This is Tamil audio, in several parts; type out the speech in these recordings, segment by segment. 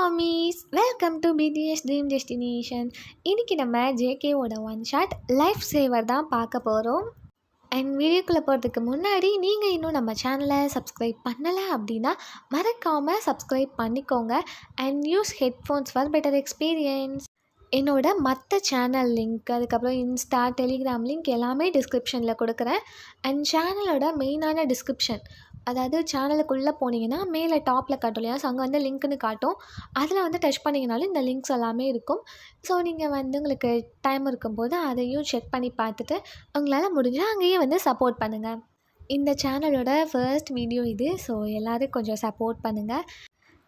மாமீஸ் welcome to BTS dream destination. இன்றைக்கி நம்ம ஜேகேவோட ஒன் ஷாட் லைஃப் சேவர் தான் பார்க்க போகிறோம். அண்ட் வீடியோக்குள்ளே போகிறதுக்கு முன்னாடி நீங்கள் இன்னும் நம்ம சேனலை சப்ஸ்கிரைப் பண்ணலை அப்படின்னா மறக்காமல் சப்ஸ்கிரைப் பண்ணிக்கோங்க. And use headphones for better experience. என்னோட மற்ற சேனல் லிங்க், அதுக்கப்புறம் இன்ஸ்டா, டெலிகிராம் லிங்க் எல்லாமே டிஸ்கிரிப்ஷனில் கொடுக்குறேன். அண்ட் சேனலோட மெயினான டிஸ்கிரிப்ஷன், அதாவது சேனலுக்குள்ளே போனீங்கன்னா மேலே டாப்பில் காட்டும் இல்லையா, ஸோ அங்கே வந்து லிங்க்னு காட்டும். அதில் வந்து டச் பண்ணிங்கனாலும் இந்த லிங்க்ஸ் எல்லாமே இருக்கும். ஸோ நீங்கள் வந்து உங்களுக்கு டைம் இருக்கும்போது அதையும் செக் பண்ணி பார்த்துட்டு உங்களால் முடிஞ்சால் அங்கேயே வந்து சப்போர்ட் பண்ணுங்கள். இந்த சேனலோட ஃபர்ஸ்ட் வீடியோ இது. ஸோ எல்லோரும் கொஞ்சம் சப்போர்ட் பண்ணுங்கள்.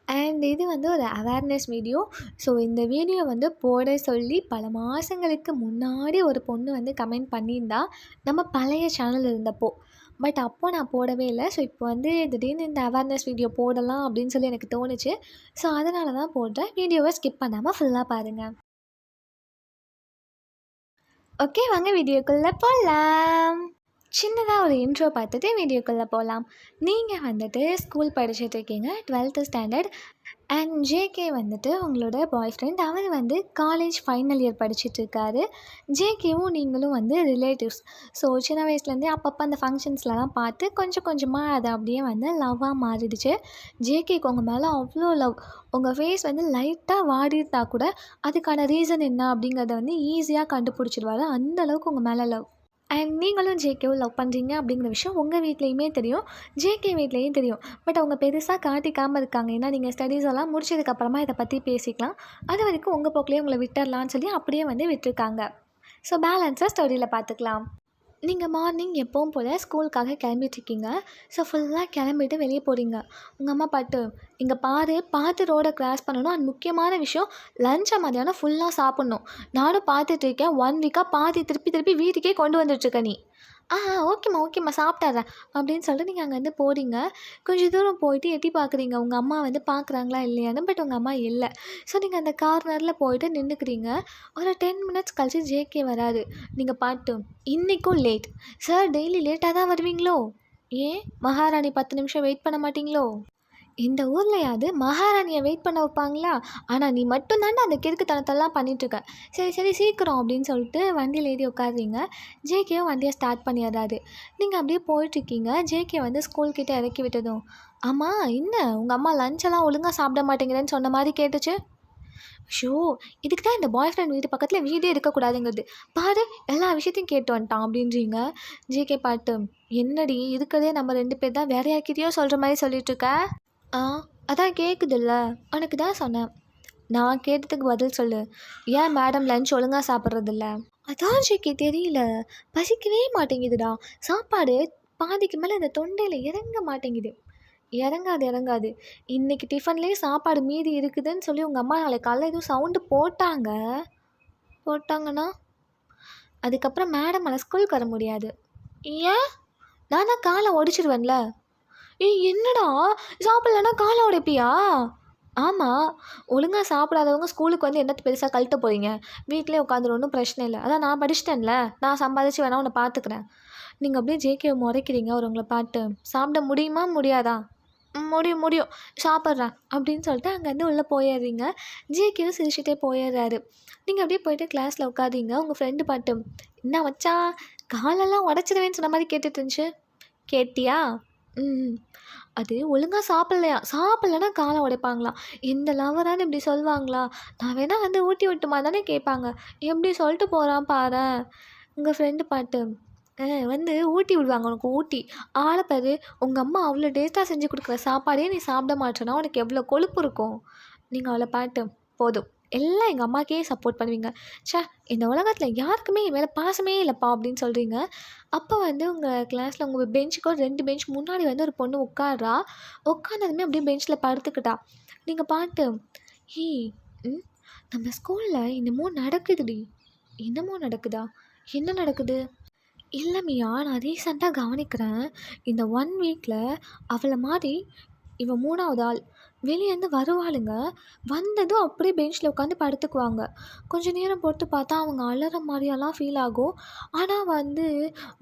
அண்ட் இது வந்து ஒரு அவேர்னஸ் வீடியோ. ஸோ இந்த வீடியோ வந்து போட சொல்லி பல மாதங்களுக்கு முன்னாடி ஒரு பொண்ணு வந்து கமெண்ட் பண்ணியிருந்தா, நம்ம பழைய சேனல் இருந்தப்போ. பட் அப்போது நான் போடவே இல்லை. ஸோ இப்போ வந்து திடீர்னு இந்த அவேர்னஸ் வீடியோ போடலாம் அப்படின்னு சொல்லி எனக்கு தோணுச்சு. ஸோ அதனால தான் போடுறேன். வீடியோவை ஸ்கிப் பண்ணாமல் ஃபுல்லாக பாருங்கள். ஓகே, வாங்க வீடியோக்குள்ளே போகலாம். சின்னதாக ஒரு இன்ட்ரோ பார்த்துட்டு வீடியோக்குள்ளே போகலாம். நீங்கள் வந்துட்டு ஸ்கூல் படிச்சுட்ருக்கீங்க, 12th ஸ்டாண்டர்ட். அண்ட் ஜேகே வந்துட்டு உங்களோட பாய் ஃப்ரெண்ட். அவர் வந்து காலேஜ் ஃபைனல் இயர் படிச்சுட்ருக்காரு. ஜேகேவும் நீங்களும் வந்து ரிலேட்டிவ்ஸ். ஸோ சின்ன வயசுலேருந்தே அப்பப்போ அந்த ஃபங்க்ஷன்ஸ்லாம் பார்த்து கொஞ்சம் கொஞ்சமாக அது அப்படியே வந்து லவ்வாக மாறிடுச்சு. ஜேகேக்கு உங்கள் மேலே அவ்வளோ லவ். உங்கள் ஃபேஸ் வந்து லைட்டாக வாடிட்டா கூட அதுக்கான ரீசன் என்ன அப்படிங்கிறத வந்து ஈஸியாக கண்டுபிடிச்சிடுவாரு. அந்தளவுக்கு உங்கள் மேலே லவ். அண்ட் நீங்களும் ஜேகேவும் லவ் பண்ணுறீங்க அப்படிங்கிற விஷயம் உங்கள் வீட்லேயுமே தெரியும், ஜேகே வீட்லேயும் தெரியும். பட் அவங்க பெருசாக காட்டிக்காமல் இருக்காங்க. ஏன்னா நீங்கள் ஸ்டடீஸ் எல்லாம் முடிச்சதுக்கப்புறமா இதை பற்றி பேசிக்கலாம், அது வரைக்கும் உங்கள் போக்கிலே உங்களை விட்டுடலான்னு சொல்லி அப்படியே வந்து விட்டுருக்காங்க. ஸோ பேலன்ஸாக ஸ்டோரியில் பார்த்துக்கலாம். நீங்கள் மார்னிங் எப்பவும் போல் ஸ்கூலுக்காக கிளம்பிட்டுருக்கீங்க. ஸோ ஃபுல்லாக கிளம்பிட்டு வெளியே போகிறீங்க. உங்கள் அம்மா பாட்டு, இங்கே பார்த்து ரோடை க்ராஸ் பண்ணணும். அண்ட் முக்கியமான விஷயம், லஞ்சை மதியானம் ஃபுல்லாக சாப்பிட்ணும். நானும் பார்த்துட்ருக்கேன். 1 வீக்காக பாதி திருப்பி வீட்டுக்கே கொண்டு வந்துட்டுருக்க நீ. ஓகேம்மா சாப்பிட்டாரேன் அப்படின்னு சொல்லிட்டு நீங்கள் அங்கேருந்து போகிறீங்க. கொஞ்சம் தூரம் போயிட்டு எட்டி பார்க்குறீங்க உங்கள் அம்மா வந்து பார்க்குறாங்களா இல்லையான்னு. பட் உங்கள் அம்மா இல்லை. ஸோ நீங்கள் அந்த கார்னரில் போயிட்டு நின்றுக்கிறீங்க. ஒரு 10 மினிட்ஸ் கழிச்சு ஜேகே வராரு. நீங்கள் பாட்டு, இன்றைக்கும் லேட் சார், டெய்லி லேட்டாக தான் வருவீங்களோ? ஏன் மகாராணி 10 நிமிஷம் வெயிட் பண்ண மாட்டிங்களோ? இந்த ஊர்லையாவது மகாராணியை வெயிட் பண்ண வைப்பாங்களா? ஆனால் நீ மட்டும்தாண்டா அந்த கிறுக்குத்தனத்தெல்லாம் பண்ணிகிட்ருக்க. சரி சீக்கிரம் அப்படின்னு சொல்லிட்டு வண்டியில் ஏறி உட்காடுறீங்க. ஜேகேவும் வண்டியை ஸ்டார்ட் பண்ணிடுறாரு. நீங்கள் அப்படியே போயிட்டுருக்கீங்க. ஜேகே வந்து ஸ்கூல்கிட்ட இறக்கி விட்டதும், ஆமாம் என்ன உங்கள் அம்மா லஞ்செல்லாம் ஒழுங்காக சாப்பிட மாட்டேங்கிறேன்னு சொன்ன மாதிரி கேட்டுச்சு. ஷோ, இதுக்கு தான் இந்த பாய் ஃப்ரெண்ட் வீட்டு பக்கத்தில் வீடே இருக்கக்கூடாதுங்கிறது. பாரு, எல்லா விஷயத்தையும் கேட்டு வந்துட்டான் அப்படின்றீங்க. ஜேகே பாட்டு, என்னடி இருக்கிறதே நம்ம 2 பேர் தான், வேற யார்கிட்டயோ சொல்கிற மாதிரி சொல்லிகிட்ருக்க. அதான் கேட்குதுல்ல, உனக்கு தான் சொன்னேன். நான் கேட்டதுக்கு பதில் சொல்லு. ஏன் மேடம் லஞ்ச் ஒழுங்காக சாப்பிட்றதில்ல? அதான் ஜிக்கு தெரியல, பசிக்கவே மாட்டேங்குதுடா. சாப்பாடு பாதிக்கு மேலே இந்த தொண்டையில் இறங்க மாட்டேங்குது. இறங்காது. இன்றைக்கி டிஃபன்லேயே சாப்பாடு மீதி இருக்குதுன்னு சொல்லி உங்கள் அம்மா நாளைக்கு காலையில் எதுவும் சவுண்டு போட்டாங்கன்னா அதுக்கப்புறம் மேடம் அதை ஸ்கூலுக்கு வர முடியாது. ஏன்? நான் தான் காலை ஒடிச்சிடுவேன்ல. என்னடா சாப்பிட்லன்னா காலை உடைப்பியா? ஆமாம், ஒழுங்காக சாப்பிடாதவங்க ஸ்கூலுக்கு வந்து என்னத்து பெருசாக கழட்ட போகிறீங்க? வீட்டிலே உட்காந்துரு, ஒன்றும் பிரச்சனை இல்லை. அதான் நான் படிச்சிட்டேன்ல, நான் சம்பாதிச்சு வேணா உன்னை பார்த்துக்கிறேன். நீங்கள் அப்படியே ஜேகேவை முறைக்கிறீங்க. அவர் உங்களை பாட்டு, சாப்பிட முடியுமா முடியாதா? முடியும் சாப்பிட்றேன் அப்படின்னு சொல்லிட்டு அங்கேருந்து உள்ளே போயிடுறீங்க. ஜேகேவும் சிரிச்சுட்டே போயிடுறாரு. நீங்கள் அப்படியே போயிட்டு கிளாஸில் உட்காதீங்க. உங்கள் ஃப்ரெண்டு பாட்டு, என்ன வச்சா காலெல்லாம் உடச்சிடுவேன்னு சொன்ன மாதிரி கேட்டுட்டு இருந்துச்சு. கேட்டியா? அது ஒழுங்காக சாப்பிட்லன்னா காலை உடைப்பாங்களாம். எந்த லவரானு இப்படி சொல்லுவாங்களா? நான் வேணால் வந்து ஊட்டி விட்டுமா தானே கேட்பாங்க. எப்படி சொல்லிட்டு போகிறான் பாரேன். உங்கள் ஃப்ரெண்டு பாட்டு, வந்து ஊட்டி விடுவாங்க உனக்கு. ஊட்டி ஆளப்பாரு, உங்கள் அம்மா அவ்வளோ டேஸ்ட்டாக செஞ்சு கொடுக்குற சாப்பாடே நீ சாப்பிட மாட்டேன்னா உனக்கு எவ்வளோ கொழுப்பு இருக்கும். நீங்கள் அவளை பாட்டு, போதும் எல்லாம் எங்கள் அம்மாக்கே சப்போர்ட் பண்ணுவீங்க. இந்த உலகத்தில் யாருக்குமே என் மேலே பாசமே இல்லைப்பா அப்படின்னு சொல்கிறீங்க. அப்போ வந்து உங்கள் கிளாஸில் உங்கள் பெஞ்சுக்கோ 2 பெஞ்ச் முன்னாடி வந்து ஒரு பொண்ணு உட்காடுறா. உட்காந்ததுமே அப்படியே பெஞ்சில் படுத்துக்கிட்டா. நீங்கள் பாட்டு, நம்ம ஸ்கூலில் என்னமோ நடக்குதா? என்ன நடக்குது? இல்லை மியா, நான் ரீசெண்டாக கவனிக்கிறேன். இந்த 1 வீக்கில் அவளை மாதிரி இவன் 3வது ஆள். வெளியேருந்து வருவாளுங்க. வந்ததும் அப்படியே பெஞ்சில் உட்காந்து படுத்துக்குவாங்க. கொஞ்ச நேரம் பொறுத்து பார்த்தா அவங்க அழற மாரியெல்லாம் ஃபீல் ஆகும். ஆனால் வந்து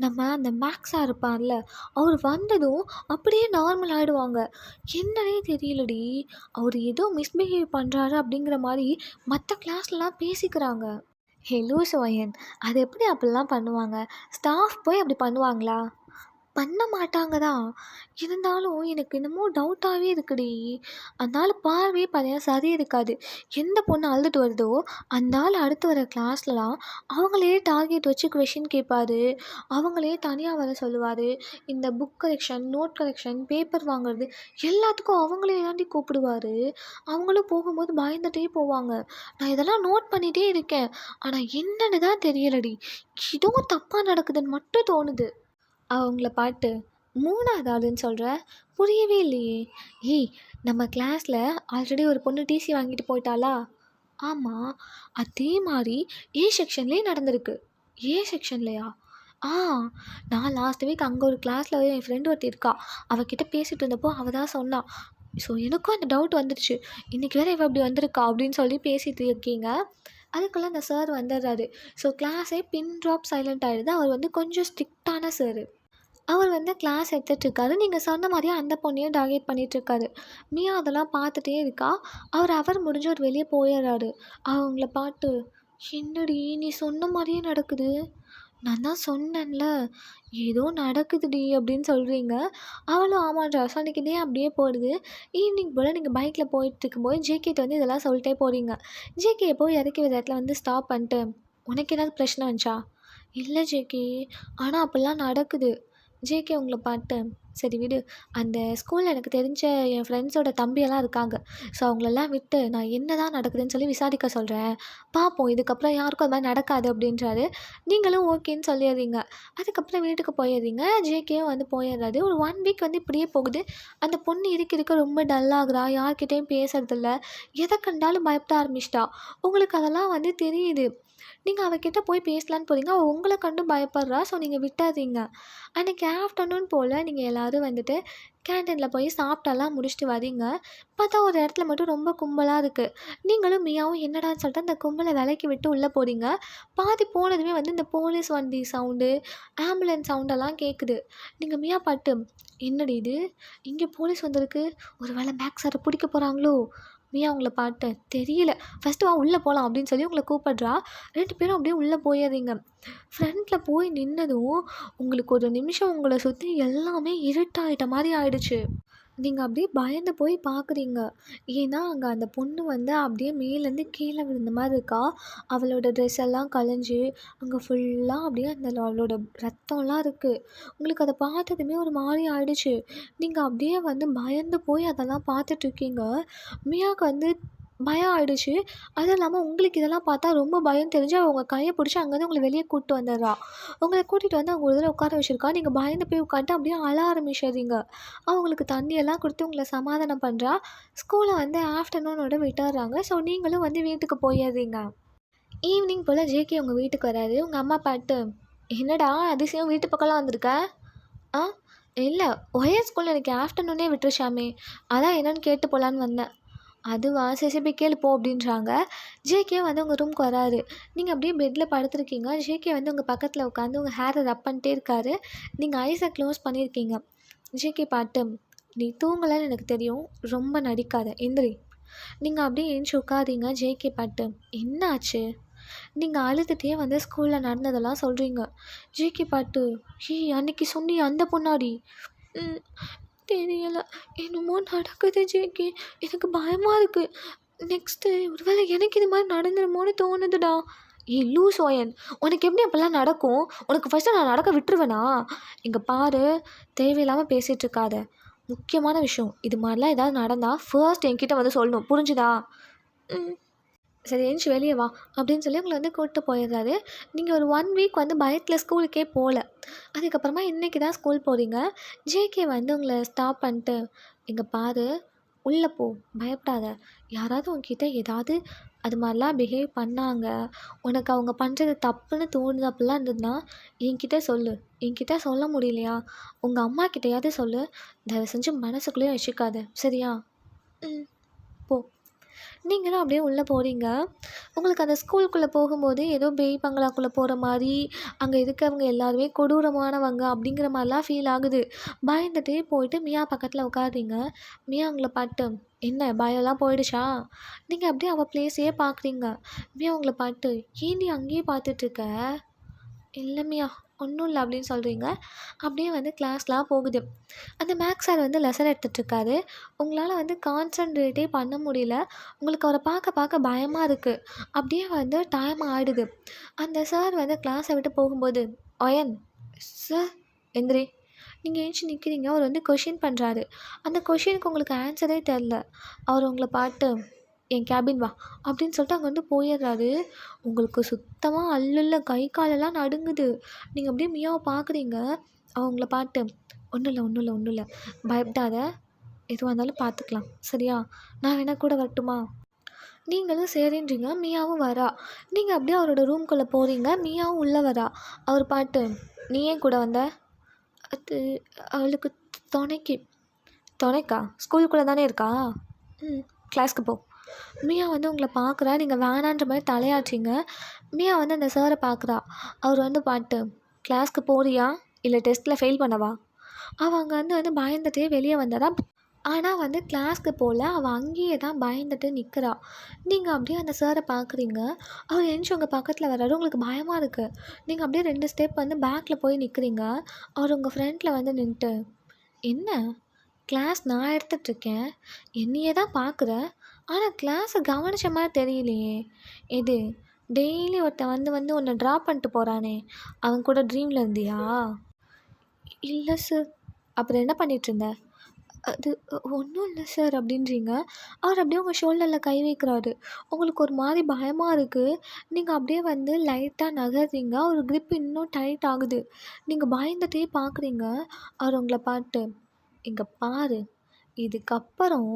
நம்ம அந்த மேக்ஸ் சார் இருப்பார்ல, அவர் வந்ததும் அப்படியே நார்மல் ஆகிடுவாங்க. என்னன்னே தெரியலடி, அவர் ஏதோ மிஸ்பிஹேவ் பண்ணுறாரு அப்படிங்கிற மாதிரி மற்ற கிளாஸ்லலாம் பேசிக்கிறாங்க. ஹே லூசு பையன், அது எப்படி அப்படிலாம் பண்ணுவாங்க? ஸ்டாஃப் போய் அப்படி பண்ணுவாங்களா? பண்ண மாட்டாங்க தான். இருந்தாலும் எனக்கு என்னமோ டவுட்டாகவே இருக்குடி. அந்த ஆள் பார்வையே பார்த்தீங்கன்னா சரி இருக்காது. எந்த பொண்ணு அழுதுட்டு வருதோ அந்த ஆள் அடுத்து வர கிளாஸ்லலாம் அவங்களே டார்கெட் வச்சு கொஷின் கேட்பாரு. அவங்களே தனியாக வர சொல்லுவார். இந்த book correction, note correction, paper வாங்குறது எல்லாத்துக்கும் அவங்களே தாண்டி கூப்பிடுவார். அவங்களும் போகும்போது பயந்துகிட்டே போவாங்க. நான் இதெல்லாம் நோட் பண்ணிகிட்டே இருக்கேன். ஆனால் என்னன்னு தான் தெரியலடி. ஏதோ தப்பாக நடக்குதுன்னு மட்டும் தோணுது. அவங்கள பாட்டு 3வது ஆளுன்னு சொல்கிற, புரியவே இல்லையே. ஏய், நம்ம கிளாஸில் ஆல்ரெடி ஒரு பொண்ணு டிசி வாங்கிட்டு போயிட்டாளா? ஆமாம், அதே மாதிரி ஏ செக்ஷன்லேயே நடந்திருக்கு. ஏ செக்ஷன்லையா? ஆ, நான் லாஸ்ட் வீக் அங்கே ஒரு கிளாஸில் என் ஃப்ரெண்டு ஒருத்தி இருக்கா. அவகிட்ட பேசிகிட்டு இருந்தப்போ அவள் தான் சொன்னான். ஸோ எனக்கும் அந்த டவுட் வந்துடுச்சு. இன்றைக்கி வேறு இவள் இப்படி வந்திருக்கா அப்படின்னு சொல்லி பேசிகிட்டு இருக்கீங்க. அதுக்குள்ளே அந்த சார் வந்துடுறாரு. ஸோ கிளாஸே பின் ட்ராப் சைலண்ட் ஆகிடுது. அவர் வந்து கொஞ்சம் ஸ்ட்ரிக்டான சார். அவர் வந்து கிளாஸ் எடுத்துகிட்ருக்காரு. நீங்கள் சொன்ன மாதிரியே அந்த பொண்ணையும் டார்கெட் பண்ணிகிட்ருக்காரு. மியா அதெல்லாம் பார்த்துட்டே இருக்கா. அவர் முடிஞ்சு அவர் வெளியே போயிடுறாரு. அவங்கள பார்த்து, என்னடி நீ சொன்ன மாதிரியே நடக்குது. நான் தான் சொன்னேன்ல, ஏதோ நடக்குதுடி அப்படின்னு சொல்கிறீங்க. அவளும் ஆமான்றா. ஸோ அன்றைக்கி டே அப்படியே போயிடுது. ஈவினிங் போல் நீங்கள் பைக்கில் போயிட்டுருக்கும்போது ஜேகேட்ட வந்து இதெல்லாம் சொல்லிட்டே போகிறீங்க. ஜேகே போய் இறக்கி வித இடத்துல வந்து ஸ்டாப் பண்ணிட்டு, உனக்கு ஏதாவது பிரச்சனை வந்துச்சா? இல்லை ஜேகே, ஆனால் அப்படிலாம் நடக்குது. ஜேகே உங்களை பார்த்து, சரி விடு, அந்த ஸ்கூலில் எனக்கு தெரிஞ்ச என் ஃப்ரெண்ட்ஸோட தம்பியெல்லாம் இருக்காங்க. ஸோ அவங்களெல்லாம் விட்டு நான் என்ன தான் நடக்குதுன்னு சொல்லி விசாரிக்க சொல்கிறேன். பார்ப்போம், இதுக்கப்புறம் யாருக்கும் அது மாதிரி நடக்காது அப்படின்றாரு. நீங்களும் ஓகேன்னு சொல்லிடுறீங்க. அதுக்கப்புறம் வீட்டுக்கு போயிடுறீங்க. ஜேகேயும் வந்து போயிடுறாரு. ஒரு 1 வீக் வந்து இப்படியே போகுது. அந்த பொண்ணு இருக்க ரொம்ப டல்லாகிறா. யார்கிட்டையும் பேசுறதில்ல. எதை கண்டாலும் பயப்பட ஆரம்பிச்சிட்டா. உங்களுக்கு அதெல்லாம் வந்து தெரியுது. நீங்கள் அவகிட்ட போய் பேசலான்னு போகிறீங்க. அவள் உங்களை கண்டு பயப்படுறா. ஸோ நீங்கள் விட்டாதீங்க. அன்றைக்கி ஆஃப்டர்நூன் போல் நீங்கள் எல்லோரும் வந்துட்டு கேன்டீனில் போய் சாப்பிட்டெல்லாம் முடிச்சுட்டு வரீங்க. பார்த்தா ஒரு இடத்துல மட்டும் ரொம்ப கும்பலாக இருக்குது. நீங்களும் மியாவும் என்னடான்னு சொல்லிட்டு அந்த கும்பலை விலக்கி விட்டு உள்ளே போகிறீங்க. பாதி போனதுமே வந்து இந்த போலீஸ் வண்டி சவுண்டு, ஆம்புலன்ஸ் சவுண்டெல்லாம் கேட்குது. நீங்கள் மியா பாட்டு, என்னடி இது, இங்கே போலீஸ் வந்திருக்கு, ஒரு வேளை மேக்ஸ் சாரை பிடிக்க போகிறாங்களோ? மியா அவங்கள பாட்டு, தெரியல, ஃபஸ்ட்டு வா உள்ளே போகலாம் அப்படின்னு சொல்லி உங்களை கூப்பிட்றா. 2 பேரும் அப்படியே உள்ளே போயிடுறீங்க. ஃப்ரண்ட்டில் போய் நின்னதும் உங்களுக்கு ஒரு நிமிஷம் உங்களை சுற்றி எல்லாமே இருட்டாயிட்ட மாதிரி ஆயிடுச்சு. நீங்கள் அப்படியே பயந்து போய் பார்க்குறீங்க. ஏன்னா அங்கே அந்த பொண்ணு வந்து அப்படியே மேலேருந்து கீழே விழுந்த மாதிரி இருக்கா. அவளோட ட்ரெஸ் எல்லாம் கலைஞ்சு அங்கே ஃபுல்லாக அப்படியே அந்த அவளோட ரத்தம்லாம் இருக்குது. உங்களுக்கு அதை பார்த்ததுமே ஒரு மாதிரி ஆயிடுச்சு. நீங்கள் அப்படியே வந்து பயந்து போய் அதெல்லாம் பார்த்துட்ருக்கீங்க. மியாவுக்கு வந்து பயம் ஆயிடுச்சு. அதுவும் இல்லாமல் உங்களுக்கு இதெல்லாம் பார்த்தா ரொம்ப பயம் தெரிஞ்சு அவங்க கையை பிடிச்சி அங்கேருந்து உங்களை வெளியே கூப்பிட்டு வந்துடுறா. உங்களை கூட்டிகிட்டு வந்து அவங்க ஒரு தடவை உட்கார வச்சுருக்கா. நீங்கள் பயந்து போய் உட்காந்துட்டு அப்படியே அழ ஆரம்பிச்சிடுறீங்க. அவங்களுக்கு தண்ணியெல்லாம் கொடுத்து உங்களை சமாதானம் பண்ணுறா. ஸ்கூலை வந்து ஆஃப்டர்நூனோட விட்டுறாங்க. ஸோ நீங்களும் வந்து வீட்டுக்கு போயிடுறீங்க. ஈவினிங் போல் ஜேகே உங்கள் வீட்டுக்கு வராரு. உங்கள் அம்மா பாட்டு, என்னடா அதிசயம் வீட்டு பக்கம்லாம் வந்திருக்க? ஆ, இல்லை, ஒரே ஸ்கூலில் எனக்கு ஆஃப்டர்நூனே விட்டுருச்சாமே, அதான் என்னென்னு கேட்டு போகலான்னு வந்தேன். அதுவா, சரி சரி போய் கேளு போ அப்படின்றாங்க. ஜேகே வந்து உங்கள் ரூமுக்கு வராரு. நீங்கள் அப்படியே பெட்டில் படுத்துருக்கீங்க. ஜேகே வந்து உங்கள் பக்கத்தில் உட்காந்து உங்கள் ஹேரை ரப் பண்ணிட்டே இருக்காரு. நீங்கள் ஐஸை க்ளோஸ் பண்ணியிருக்கீங்க. ஜேகே பாட்டு, நீ தூங்கலைன்னு எனக்கு தெரியும், ரொம்ப நடிக்காத, எந்திரி. நீங்கள் அப்படியே எழுந்துச்சி உட்காதீங்க. ஜேகே பாட்டு, என்ன ஆச்சு? நீங்கள் அழுதுகிட்டே வந்து ஸ்கூலில் நடந்ததெல்லாம் சொல்கிறீங்க. ஜேகே பாட்டு, ஏய் அன்னைக்கு சொன்னி அந்த பொண்ணாடி? தெரியலை, என்னமோ நடக்குது ஜேகே, எனக்கு பயமாக இருக்குது. நெக்ஸ்ட்டு ஒருவேளை எனக்கு இது மாதிரி நடந்துருமோன்னு தோணுதுடா. ஏய் லூஸ் ஓயன், உனக்கு எப்படி அப்போல்லாம் நடக்கும்? உனக்கு ஃபஸ்ட்டு நான் நடக்க விட்டுருவேனா? இங்கே பாரு, தேவையில்லாமல் பேசிகிட்டு இருக்காத. முக்கியமான விஷயம், இது மாதிரிலாம் ஏதாவது நடந்தால் ஃபர்ஸ்ட் என்கிட்ட வந்து சொல்லணும், புரிஞ்சுதா? சரி எழுந்துச்சி வெளியே வா அப்படின்னு சொல்லி உங்களை வந்து கூப்பிட்டு போயிடுறாரு. நீங்கள் ஒரு 1 வீக் வந்து பயத்தில் ஸ்கூலுக்கே போகல. அதுக்கப்புறமா இன்றைக்கி தான் ஸ்கூல் போகிறீங்க. ஜேகே வந்து உங்களை ஸ்டாப் பண்ணிட்டு, இங்கே பாரு, உள்ளே போ, பயப்படாத. யாராவது உங்ககிட்ட ஏதாவது அது மாதிரிலாம் பிஹேவ் பண்ணாங்க, உனக்கு அவங்க பண்ணுறது தப்புன்னு தோணுது அப்படிலாம் இருந்ததுன்னா என்கிட்ட சொல்லு. என்கிட்ட சொல்ல முடியலையா உங்கள் அம்மா கிட்டையாவது சொல்லு. தயவு செஞ்சு மனசுக்குள்ளேயே வச்சுக்காத, சரியா? ம் போ. நீங்களும் அப்படியே உள்ளே போகிறீங்க. உங்களுக்கு அந்த ஸ்கூலுக்குள்ளே போகும்போது ஏதோ பேய் பங்களாக்குள்ளே போகிற மாதிரி, அங்கே இருக்கவங்க எல்லாருமே கொடூரமானவங்க அப்படிங்கிற மாதிரிலாம் ஃபீல் ஆகுது. பயந்துட்டே போயிட்டு மியா பக்கத்தில் உட்கார்றீங்க. மியா உங்களை பார்த்து, என்ன பயம்லாம் போயிடுச்சா? நீங்கள் அப்படியே அவள் ப்ளேஸையே பார்க்குறீங்க. மியா உங்களை பார்த்து, ஏன்டி அங்கேயே பார்த்துட்ருக்க? இல்லை மியா, ஒன்றும் இல்லை அப்படின்னு சொல்கிறீங்க. அப்படியே வந்து கிளாஸ்லாம் போகுது. அந்த மேக்ஸ் சார் வந்து லெசன் எடுத்துகிட்ருக்காரு. உங்களால் வந்து கான்சன்ட்ரேட்டே பண்ண முடியல. உங்களுக்கு அவரை பார்க்க பார்க்க பயமாக இருக்குது. அப்படியே வந்து டைம் ஆகிடுது. அந்த சார் வந்து கிளாஸை விட்டு போகும்போது, ஒயன் சார் எந்திரி. நீங்கள் ஏஞ்சி நிற்கிறீங்க. அவர் வந்து கொஷின் பண்ணுறாரு. அந்த கொஷினுக்கு உங்களுக்கு ஆன்சரே தெரில. அவர் உங்களை பார்த்து, என் கேபின் வா அப்படின்னு சொல்லிட்டு அங்கே வந்து போயிடுறாரு. உங்களுக்கு சுத்தமாக அல்லல்ல, கை காலெல்லாம் நடுங்குது. நீங்கள் அப்படியே மியாவை பார்க்குறீங்க. அவங்கள பார்த்து, ஒன்றும் இல்லை ஒன்றும் இல்லை ஒன்றும் இல்லை, பயப்படாத, எதுவாக இருந்தாலும் பார்த்துக்கலாம் சரியா? நான் வேணா கூட வரட்டுமா? நீங்களும் சரின்றீங்க. மியாவும் வரா. நீங்கள் அப்படியே அவரோட ரூம்குள்ளே போகிறீங்க. மியாவும் உள்ளே வரா. அவர் பாட்டு, நீ ஏன் கூட வந்த? அது அவளுக்கு துணைக்கு. துணைக்கா? ஸ்கூலுக்குள்ளே தானே இருக்கா? ம், கிளாஸ்க்கு போ. மியா வந்து உங்களை பார்க்குறா. நீங்கள் வேணான்ற மாதிரி தலையாச்சிங்க. மியா வந்து அந்த சாரை பார்க்குறா. அவர் வந்து பாட்டு, கிளாஸ்க்கு போறியா இல்லை டெஸ்ட்டில் ஃபெயில் பண்ணவா? அவள் அங்கே வந்து பயந்துட்டே வெளியே வந்தாரா. ஆனால் வந்து கிளாஸ்க்கு போகல. அவள் அங்கேயே தான் பயந்துட்டு நிற்கிறா. நீங்கள் அப்படியே அந்த சாரை பார்க்குறீங்க. அவர் எழுந்துச்சி உங்கள் பக்கத்தில் வர்றாரு. உங்களுக்கு பயமாக இருக்குது. நீங்கள் அப்படியே 2 ஸ்டெப் வந்து பேக்கில் போய் நிற்கிறீங்க. அவர் உங்கள் ஃப்ரண்ட்டில் வந்து நின்றுட்டு, என்ன கிளாஸ் நான் எடுத்துகிட்ருக்கேன், என்னையே தான் பார்க்குற, ஆனால் கிளாஸை கவனித்த மாதிரி தெரியலையே. எது டெய்லி ஒருத்தன் வந்து வந்து உன்னை ட்ராப் பண்ணிட்டு போகிறானே, அவன் கூட ட்ரீமில் இருந்தியா? இல்லை சார். அப்புறம் என்ன பண்ணிகிட்ருந்த? அது ஒன்றும் இல்லை சார் அப்படின்றீங்க. அவர் அப்படியே உங்கள் ஷோல்டரில் கை வைக்கிறாரு. உங்களுக்கு ஒரு மாதிரி பயமாக இருக்குது. நீங்கள் அப்படியே வந்து லைட்டாக நகர்றீங்க. அவர் grip இன்னும் டைட் ஆகுது. நீங்கள் பயந்துட்டே பார்க்குறீங்க. அவர் உங்களை பார்த்து, இங்கே பாரு, இதுக்கப்புறம்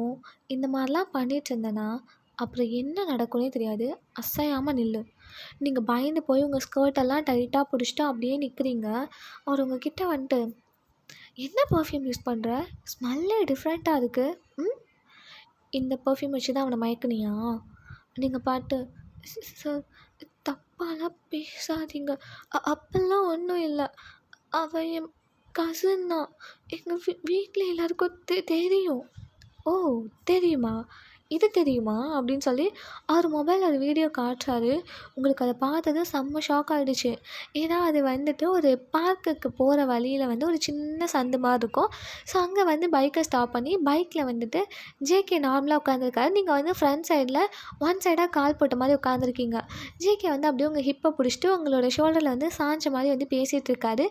இந்த மாதிரிலாம் பண்ணிட்டு இருந்தேன்னா அப்புறம் என்ன நடக்கும்னே தெரியாது. அசையாமல் நில்லு. நீங்கள் பயந்து போய் உங்கள் ஸ்கர்ட்டெல்லாம் டைட்டாக பிடிச்சிட்டு அப்படியே நிற்கிறீங்க. அவர் உங்ககிட்ட வந்துட்டு, என்ன பர்ஃப்யூம் யூஸ் பண்ணுற? ஸ்மெல்லே டிஃப்ரெண்ட்டாக இருக்குது. ம், இந்த பர்ஃப்யூம் வச்சு தான் அவனை மயக்குனியா? நீங்கள் பாட்டு, சார் தப்பாலாம் பேசாதீங்க, அப்பெல்லாம் ஒன்றும் இல்லை, அவன் என் கசின் தான், எங்கள் வீட்டில் எல்லாருக்கும் தெரியும். ஓ, தெரியுமா? இது தெரியுமா அப்படின்னு சொல்லி அவர் மொபைலில் ஒரு வீடியோ காட்டுறாரு. உங்களுக்கு அதை பார்த்தது செம்ம ஷாக் ஆகிடுச்சு. ஏன்னா அது வந்துட்டு ஒரு பார்க்குக்கு போகிற வழியில் வந்து ஒரு சின்ன சந்து மாதிரி இருக்கும். ஸோ அங்கே வந்து பைக்கை ஸ்டாப் பண்ணி பைக்கில் வந்துட்டு ஜேகே நார்மலாக உட்காந்துருக்காரு. நீங்கள் வந்து ஃப்ரண்ட் சைடில் ஒன் சைடாக கால் போட்ட மாதிரி உட்காந்துருக்கீங்க. ஜேகே வந்து அப்படியே உங்கள் ஹிப்பை பிடிச்சிட்டு உங்களோட ஷோல்டரில் வந்து சாஞ்ச மாதிரி வந்து பேசிகிட்டு இருக்காரு.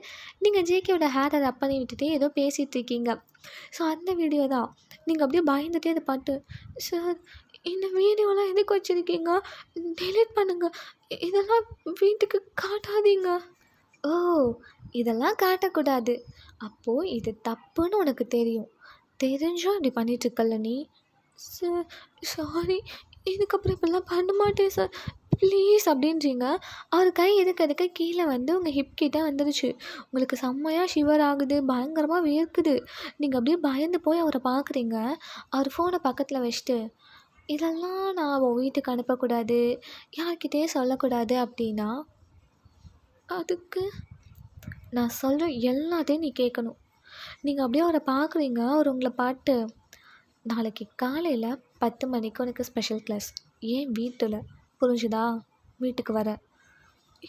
நீங்கள் ஜேகேவோட ஹேரை ரப் பண்ணி விட்டுட்டு ஏதோ பேசிகிட்டு இருக்கீங்க. ஸோ அந்த வீடியோ தான். நீங்கள் அப்படியே பயந்துட்டே அதை பார்த்து, சார் இந்த வீடியோலாம் எதுக்கு வச்சுருக்கீங்க? டெலீட் பண்ணுங்கள், இதெல்லாம் வீட்டுக்கு காட்டாதீங்க. ஓ, இதெல்லாம் காட்டக்கூடாது. அப்போது இது தப்புன்னு உனக்கு தெரியும். தெரிஞ்சும் இப்படி பண்ணிகிட்ருக்கல்ல நீ? சார் சாரி, இதுக்கப்புறம் இப்படிலாம் பண்ண மாட்டேன் சார், ப்ளீஸ் அப்படின்றீங்க. அவர் கை எதுக்கு கீழே வந்து உங்கள் ஹிப் கிட்டே வந்துடுச்சு. உங்களுக்கு செம்மையாக ஷிவர் ஆகுது, பயங்கரமாக வேர்க்குது. நீங்கள் அப்படியே பயந்து போய் அவரை பார்க்குறீங்க. அவர் ஃபோனை பக்கத்தில் வச்சுட்டு, இதெல்லாம் நான் உன் வீட்டுக்கு அனுப்பக்கூடாது, யார்கிட்டேயும் சொல்லக்கூடாது அப்படின்னா, அதுக்கு நான் சொல்கிற எல்லாத்தையும் நீ கேட்கணும். நீங்கள் அப்படியே அவரை பார்க்குறீங்க. அவர் உங்களை பார்த்து, நாளைக்கு காலையில் 10 மணிக்கு உனக்கு ஸ்பெஷல் கிளாஸ், ஏன் வீட்டில், புரிஞ்சுதா? வீட்டுக்கு வர.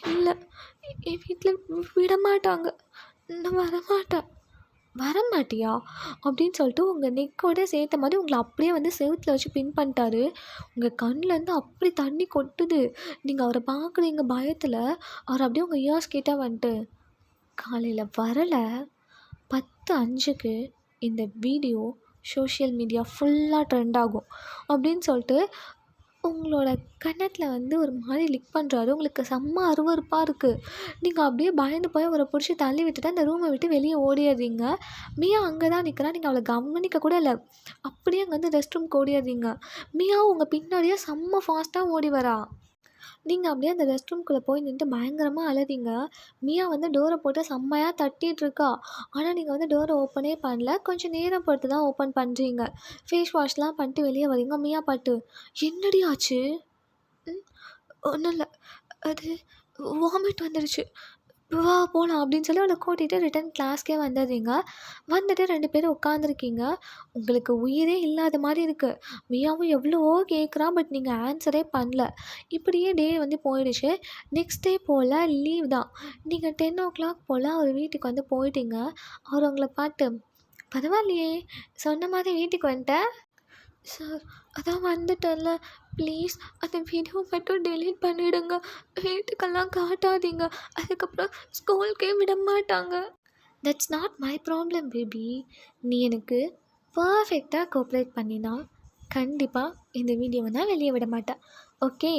இல்லை, என் வீட்டில் விட மாட்டாங்க, நான் வரமாட்டேன். வரமாட்டியா அப்படின்னு சொல்லிட்டு உங்கள் நெக்கோட சேர்த்த மாதிரி உங்களை அப்படியே வந்து செவுத்தில் வச்சு பின் பண்ணிட்டாரு. உங்கள் கண்ணிலேருந்து அப்படி தண்ணி கொட்டுது. நீங்கள் அவரை பார்க்குறீங்க பயத்தில். அவர் அப்படியே உங்கள் இயர்ஸ் கிட்டே வந்துட்டு, காலையில் வரலை, 10:05க்கு இந்த வீடியோ சோஷியல் மீடியா ஃபுல்லாக ட்ரெண்ட் ஆகும் அப்படின்னு சொல்லிட்டு உங்களோட கன்னத்தில் வந்து ஒரு மாதிரி லிக் பண்ணுறாரு. உங்களுக்கு செம்ம அருவருப்பாக இருக்குது. நீங்கள் அப்படியே பயந்து போய் அவரை பிடிச்சி தள்ளி விட்டுட்டு அந்த ரூமை விட்டு வெளியே ஓடிடுறீங்க. மியா அங்கே தான் நிற்கிறா. நீங்கள் அவளை கவனிக்க கூட இல்லை. அப்படியே அங்கே வந்து ரெஸ்ட் ரூம்க்கு ஓடிடுறீங்க. மியா உங்கள் பின்னாடியே செம்ம ஃபாஸ்ட்டாக ஓடி வரா. நீங்கள் அப்படியே அந்த ரெஸ்ட் ரூம்குள்ளே போய் நின்றுட்டு பயங்கரமாக அழுதீங்க. மியா வந்து டோரை போட்டு செம்மையாக தட்டிகிட்டு இருக்கா. ஆனால் நீங்கள் வந்து டோரை ஓப்பனே பண்ணல. கொஞ்சம் நேரம் பொறுத்து தான் ஓப்பன் பண்ணுறீங்க. ஃபேஸ் வாஷ்லாம் பண்ணிட்டு வெளியே வரீங்க. மியா பாட்டு, என்னடி ஆச்சு? ம் ஒன்றும் இல்லை, அது வாமிட் வந்துடுச்சு, வா போகலாம் அப்படின்னு சொல்லி அவளை கூட்டிகிட்டு ரிட்டன் கிளாஸ்க்கே வந்துடுறீங்க. வந்துட்டு 2 பேரும் உட்காந்துருக்கீங்க. உங்களுக்கு உயிரே இல்லாத மாதிரி இருக்குது. மியாவும் எவ்வளவோ கேட்குறா, பட் நீங்கள் ஆன்சரே பண்ணல. இப்படியே டே வந்து போயிடுச்சு. நெக்ஸ்ட் டே போல் லீவ் தான். நீங்கள் 10 o'clock போல் அவர் வீட்டுக்கு வந்து போயிட்டீங்க. அவர் உங்களை பார்த்து, பரவாயில்லையே, சொன்ன மாதிரி வீட்டுக்கு வந்துட்டேன் சார், அதான் வந்துட்டேன்ல, ப்ளீஸ் அந்த வீடியோ மட்டும் டெலீட் பண்ணிவிடுங்க, வீட்டுக்கெல்லாம் காட்டாதீங்க, அதுக்கப்புறம் ஸ்கூலுக்கே விட மாட்டாங்க. That's not my problem baby. நீ எனக்கு பர்ஃபெக்டாக கோஆப்ரேட் பண்ணினா கண்டிப்பாக இந்த வீடியோவை நான் வெளியே விட மாட்டேன், ஓகே